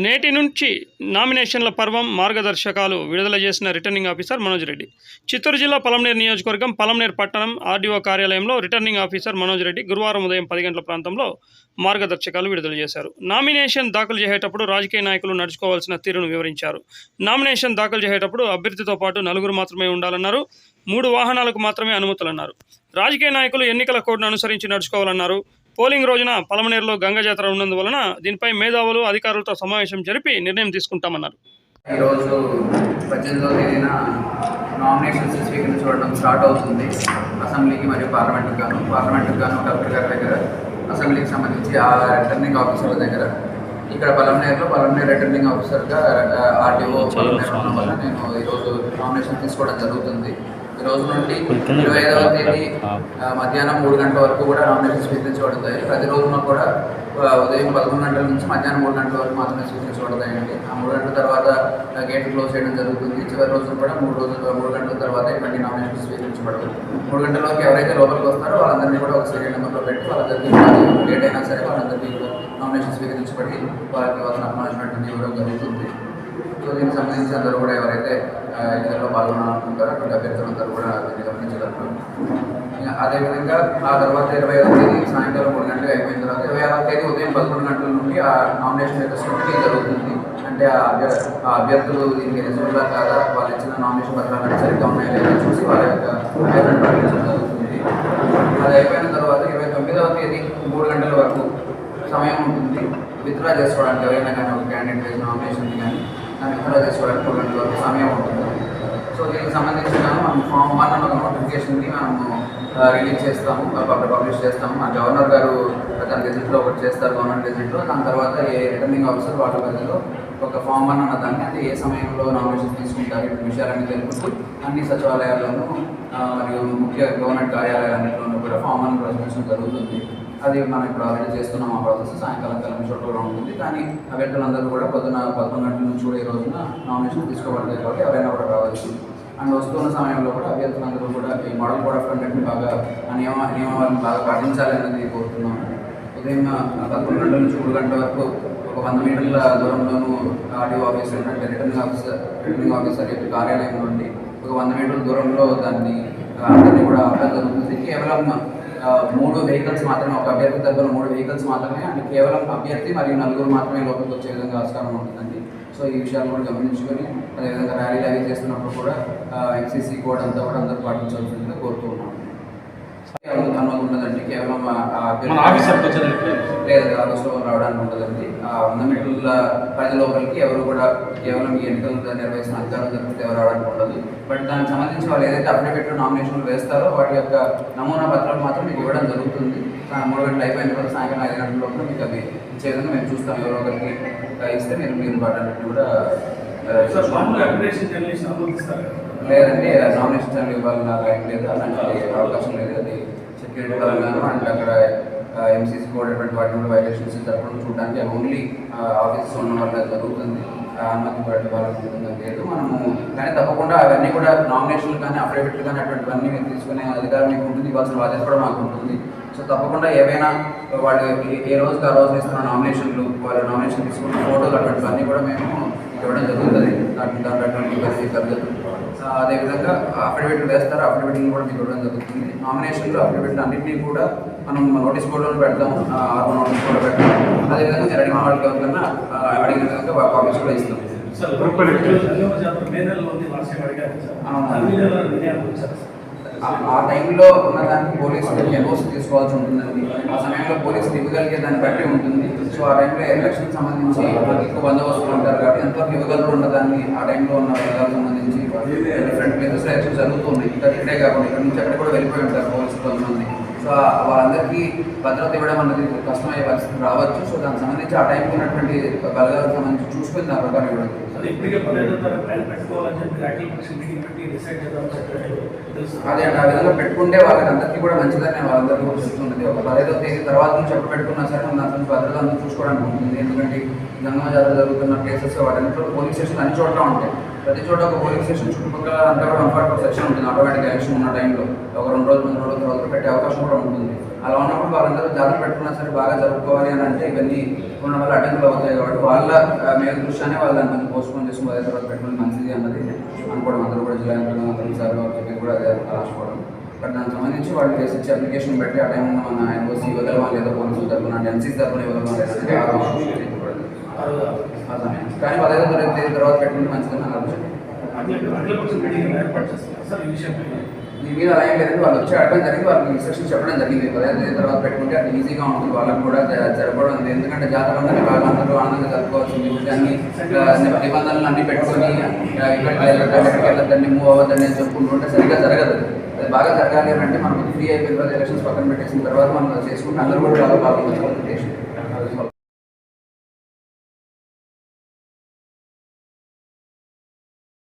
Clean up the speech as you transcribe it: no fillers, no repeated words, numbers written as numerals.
నేటి నుంచి నామినేషన్ల పర్వం మార్గదర్శకాలు విడుదల చేసిన రిటర్నింగ్ ఆఫీసర్ మనోజ్ రెడ్డి. చిత్తూరు జిల్లా పలంనేరు నియోజకవర్గం పలంనేరు పట్టణం ఆర్డీఓ కార్యాలయంలో రిటర్నింగ్ ఆఫీసర్ మనోజ్ రెడ్డి గురువారం ఉదయం 10 గంటల ప్రాంతంలో మార్గదర్శకాలు విడుదల చేశారు. నామినేషన్ దాఖలు చేసేటప్పుడు రాజకీయ నాయకులు నడుచుకోవాల్సిన తీరును వివరించారు. నామినేషన్ దాఖలు చేసేటప్పుడు అభ్యర్థితో పాటు 4 మాత్రమే ఉండాలన్నారు. 3 వాహనాలకు మాత్రమే అనుమతులన్నారు. రాజకీయ నాయకులు ఎన్నికల కోడ్ను అనుసరించి నడుచుకోవాలన్నారు. పోలింగ్ రోజున పలమనేరులో గంగ జాతర ఉన్నందువలన దీనిపై మేధావులు అధికారులతో సమావేశం జరిపి నిర్ణయం తీసుకుంటామన్నారు. ఈరోజు 18వ తేదీన నామినేషన్స్ స్వీకరించడం స్టార్ట్ అవుతుంది. అసెంబ్లీకి మరియు పార్లమెంట్కి గాను కలెక్టర్ గారి దగ్గర, అసెంబ్లీకి సంబంధించి ఆ రిటర్నింగ్ ఆఫీసర్ల దగ్గర. ఇక్కడ పలమనేరు రిటర్నింగ్ ఆఫీసర్గా ఆర్టీఓ పలమనేరు ఉండడం వల్ల నేను ఈరోజు నామినేషన్ తీసుకోవడం జరుగుతుంది. ఈ రోజు నుండి 25వ తేదీ మధ్యాహ్నం 3 గంటల వరకు కూడా నామినేషన్ స్వీకరించబడతాయి. ప్రతిరోజున కూడా ఉదయం 11 గంటల నుంచి మధ్యాహ్నం 3 గంటల వరకు మాత్రమే స్వీకరించబడతాయండి. ఆ 3 గంటల తర్వాత గేట్ క్లోజ్ చేయడం జరుగుతుంది. చివరి రోజున కూడా 3 గంటల తర్వాత ఇటువంటి నామినేషన్ స్వీకరించబడదు. 3 గంటల వరకు ఎవరైతే లోపలికి వస్తారో వాళ్ళందరినీ కూడా ఒక సీరియల్ నెంబర్లో పెట్టి వాళ్ళందరికీ లేట్ అయినా సరే వాళ్ళందరికీ నామినేషన్ స్వీకరించబడి వారికి వాళ్ళని అప్నాలజ్మెంట్ ఇవ్వడం జరుగుతుంది. సో దీనికి సంబంధించి అందరూ కూడా ఎవరైతే ఎన్నికల్లో పాల్గొనాలనుకుంటారో అటువంటి అభ్యర్థులందరూ కూడా దీన్ని గమనించగలరు. అదేవిధంగా ఆ తర్వాత 25వ తేదీ సాయంకాలం 3 గంటలకు అయిపోయిన తర్వాత 26వ తేదీ ఉదయం 11 గంటల నుండి ఆ నామినేషన్ యొక్క స్క్రూటినీ జరుగుతుంది. అంటే ఆ అభ్యర్థులు దీనికి ఎలిజిబుల్గా కాదా, వాళ్ళు ఇచ్చిన నామినేషన్ పత్రాలు సరిగ్గా ఉన్నాయో లేదో చూసి వాళ్ళ యొక్క అభ్యర్థులను ప్రకటించడం జరుగుతుంది. అది అయిపోయిన తర్వాత 29వ తేదీ 3 గంటల వరకు సమయం ఉంటుంది విత్డ్రా చేసుకోవడానికి. ఎవరైనా కానీ ఒక క్యాండిడేట్ వేసిన నామినేషన్ని కానీ దాన్ని విత్డ్రా చేసుకోవడానికి 3 గంటల వరకు సమయం ఉంటుంది. సో దీనికి సంబంధించి మనం ఫామ్ 1 అన్న ఒక నోటిఫికేషన్ని మనము రిలీజ్ చేస్తాము, పబ్లిష్ చేస్తాము. మా గవర్నర్ గారు తన గెజిట్లో ఒకటి చేస్తారు, గవర్నమెంట్ గెజిట్లో. దాని తర్వాత ఏ రిటర్నింగ్ ఆఫీసర్ వాళ్ళ పరిధిలో ఒక ఫామ్ 1 అన్న దాన్ని, అంటే ఏ సమయంలో నామినేషన్ తీసుకుంటారు ఈ విషయాలన్నీ తెలుపుతూ అన్ని సచివాలయాల్లోనూ మరియు ముఖ్య గవర్నమెంట్ కార్యాలయాలన్నింటిలోనూ కూడా ఫామ్ 1 ప్రచురించడం జరుగుతుంది. అది మనం ఇప్పుడు ఆల్రెడీ చేస్తున్నాం. ఆ ప్రాసెస్ సాయంకాలం చోట్ల ఉంటుంది. కానీ అభ్యర్థులందరూ కూడా పొద్దున 11 గంటల నుంచి కూడా ఈ రోజున నామినేషన్ తీసుకోబడతాయి కాబట్టి ఎవరైనా కూడా రావచ్చు. అండ్ వస్తున్న సమయంలో కూడా అభ్యర్థులందరూ కూడా ఈ మోడల్ కోడ్ ఆఫ్ కండక్ట్ని బాగా నియమాలను బాగా పాటించాలనేది కోరుతున్నాము. ఉదయం 11 గంటల నుంచి 3 గంటల వరకు ఒక 100 మీటర్ల దూరంలోనూ ఆర్డీఓ ఆఫీసర్ అంటే రిటర్నింగ్ ఆఫీసర్ యొక్క కార్యాలయం నుండి ఒక 100 మీటర్ల దూరంలో దాన్ని అందరినీ కూడా ఆపడం జరుగుతుంది. కేవలం 3 వెహికల్స్ మాత్రమే, ఒక అభ్యర్థి తరపున 3 వెహికల్స్ మాత్రమే, అంటే కేవలం అభ్యర్థి మరియు 4 మాత్రమే లోపలికి వచ్చే విధంగా ఆస్కారం ఉంటుందండి. సో ఈ విషయాలు కూడా గమనించుకొని అదేవిధంగా ర్యాలీలు అవి చేస్తున్నప్పుడు కూడా ఎన్సీసీ కోడ్ అంతా కూడా అందరూ పాటించాల్సిందిగా కోరుతూ ఉన్నాము. అనుమతి ఉండదండి, కేవలం లేదు ఆఫీస్లో రావడానికి ఉండదండి. ఆ 100 మీటర్ల పరిధి లోపలికి ఎవరు కూడా కేవలం ఈ ఎన్నికలు నిర్వహించిన అధికారులు తప్పితే ఎవరు రావడానికి ఉండదు. బట్ దానికి సంబంధించి వాళ్ళు ఏదైతే అఫిడవిట్ నామినేషన్లు వేస్తారో వాటి యొక్క నమూనా పత్రాలు మాత్రం మీకు ఇవ్వడం జరుగుతుంది. 3 గంటలు అయిపోయిన తర్వాత సాయంకాలం 5 గంటల లోపల మీకు అవి ఇచ్చే విధంగా మేము చూస్తాం. ఎవరో ఒకరికి ఇస్తే మీరు వాటన్నిటిని కూడా లేదండి, నామినేషన్ ఇవ్వాలని నాకు ఏం లేదు, అలాంటి అవకాశం లేదు. అది సెక్యూరిటీ పరంగాను అంటే అక్కడ ఎంసీసీ కోడ్ అటువంటి వాటిని కూడా వైలేషన్స్ జరపడం చూడడానికి ఓన్లీ ఆఫీసెస్ ఉన్న వల్ల జరుగుతుంది. అనుమతి వాళ్ళకి లేదు. మనము కానీ తప్పకుండా అవన్నీ కూడా నామినేషన్లు కానీ అఫిడవిట్లు కానీ అటువంటివన్నీ మీరు తీసుకునే అధికారం మీకు ఉంటుంది, ఇవ్వాల్సిన బాధ్యత కూడా మాకు ఉంటుంది. సో తప్పకుండా ఏవైనా వాళ్ళు ఏ రోజుకి ఆ రోజు ఇస్తున్న నామినేషన్లు, వాళ్ళు నామినేషన్ తీసుకున్న ఫోటోలు అటువంటివన్నీ కూడా మేము ఇవ్వడం జరుగుతుంది. దాంట్లో అటువంటి ఇబ్బంది కలగదు. అదేవిధంగా అఫిడవిట్లు వేస్తారు, అఫిడవిట్ని కూడా మీకు ఇవ్వడం జరుగుతుంది. నామినేషన్లు అఫిడవిట్లు అన్నింటినీ కూడా మనం నోటీస్ బోర్డులో పెడతాము, ఆర్ఓ నోటీస్ బోర్డు పెడతాము. అదేవిధంగా మీరు అడిగిన వాళ్ళకి ఎవరికన్నా అడిగిన విధంగా కాపీస్ కూడా ఇస్తాం. ఆ టైంలో ఉన్నదానికి పోలీసులు ఎన్ఓసి తీసుకోవాల్సి ఉంటుందండి. ఆ సమయంలో పోలీసులు ఇవ్వగలిగే దాన్ని బట్టి ఉంటుంది. సో ఆ టైంలో ఎలక్షన్కి సంబంధించి ఎక్కువ బందోబస్తులు ఉంటారు కాబట్టి ఎంతవరకు ఇవ్వగలరు ఉన్నదాన్ని ఆ టైంలో ఉన్న వర్గాలకు సంబంధించి డిఫరెంట్ ప్లేసెస్ ఎలక్షన్ జరుగుతుంది. ఇక్కడే కాకుండా ఇక్కడ నుంచి అక్కడ కూడా వెళ్ళిపోయి ఉంటారు పోలీసులు కొంతమంది. సో వాళ్ళందరికీ భద్రత ఇవ్వడం అన్నది కష్టమయ్యే పరిస్థితి రావచ్చు. సో దానికి సంబంధించి ఆ టైంకి ఉన్నటువంటి బలగాలకు సంబంధించి చూసుకొని దాని ప్రకారం ఇవ్వడం. అదే ఆ విధంగా పెట్టుకుంటే వాళ్ళకి అందరికీ కూడా మంచిదని వాళ్ళందరికీ కూడా చెప్తున్నది. ఒక 15వ తేదీ తర్వాత నుంచి ఎప్పుడు పెట్టుకున్నా సరే మనం దాని నుంచి భద్రత అంతా చూసుకోవడానికి ఉంటుంది. ఎందుకంటే గంగమ్మ జాతర జరుగుతున్న ప్లేసెస్ వాటన్నిటిలో పోలింగ్ స్టేషన్స్ అన్ని చోట్ల ఉంటాయి. ప్రతి చోట ఒక పోలింగ్ స్టేషన్ చుట్టుపక్కల అంతా కూడా 144 సెక్షన్ ఉంటుంది. ఆటోమేటిక్ ఎలక్షన్ ఉన్న టైంలో ఒక 2 రోజులు 3 రోజుల తర్వాత పెట్టే అవకాశం కూడా ఉంటుంది. అలా ఉన్నప్పుడు వాళ్ళందరూ జాతర పెట్టుకున్నా సరే బాగా జరుపుకోవాలి అని అంటే ఇవన్నీ ఉన్న వల్ల అడ్డంకులు అవుతాయి కాబట్టి వాళ్ళ మేలు దృష్ట్యానే వాళ్ళు దాన్ని కొంచెం పోస్ట్పోన్ చేసుకుని అదే తర్వాత పెట్టుకుని మంచిది అన్నది అనుకోవడం. అందరూ కూడా జిల్లా యంత్రాంగం అందరూ సార్ చెప్పి కూడా అదే రాసుకోవడం. బట్ దానికి సంబంధించి వాళ్ళు కేసు ఇచ్చి అప్లికేషన్ పెట్టి ఆ టైం మన ఎన్ఓసీ ఇవ్వగలమా లేదా పోలీసుల తరఫున అంటే ఎంసీ తరఫున ఇవ్వగలమా లేదా ఆ సమయం కానీ 15వ తేదీ తర్వాత పెట్టుకుంటే మంచిదని ఆలోచన. దీని మీద అలా ఏం లేదంటే వాళ్ళు వచ్చి అడగడం జరిగింది, వాళ్ళకి ఇన్స్ట్రక్షన్ చెప్పడం జరిగింది. 15వ తేదీ తర్వాత పెట్టుకుంటే అది ఈజీగా ఉంటుంది వాళ్ళకి కూడా జరపడం. ఎందుకంటే జాతర అందరికీ వాళ్ళందరూ ఆనందంగా జరుపుకోవాల్సింది. అన్ని నిబంధనలు అన్నీ పెట్టుకొని ఎక్కడికి వెళ్ళొద్దండి మూవ్ అవ్వద్దండి అని చెప్పుకుంటుంటే సరిగ్గా జరగదు. అది బాగా జరగాలి అంటే మనకు ఫ్రీ అయిపోయిన తర్వాత ఎలక్షన్స్ పక్కన పెట్టేసిన తర్వాత మనం చేసుకుంటే అందరూ కూడా బాగా బాగుంటుంది.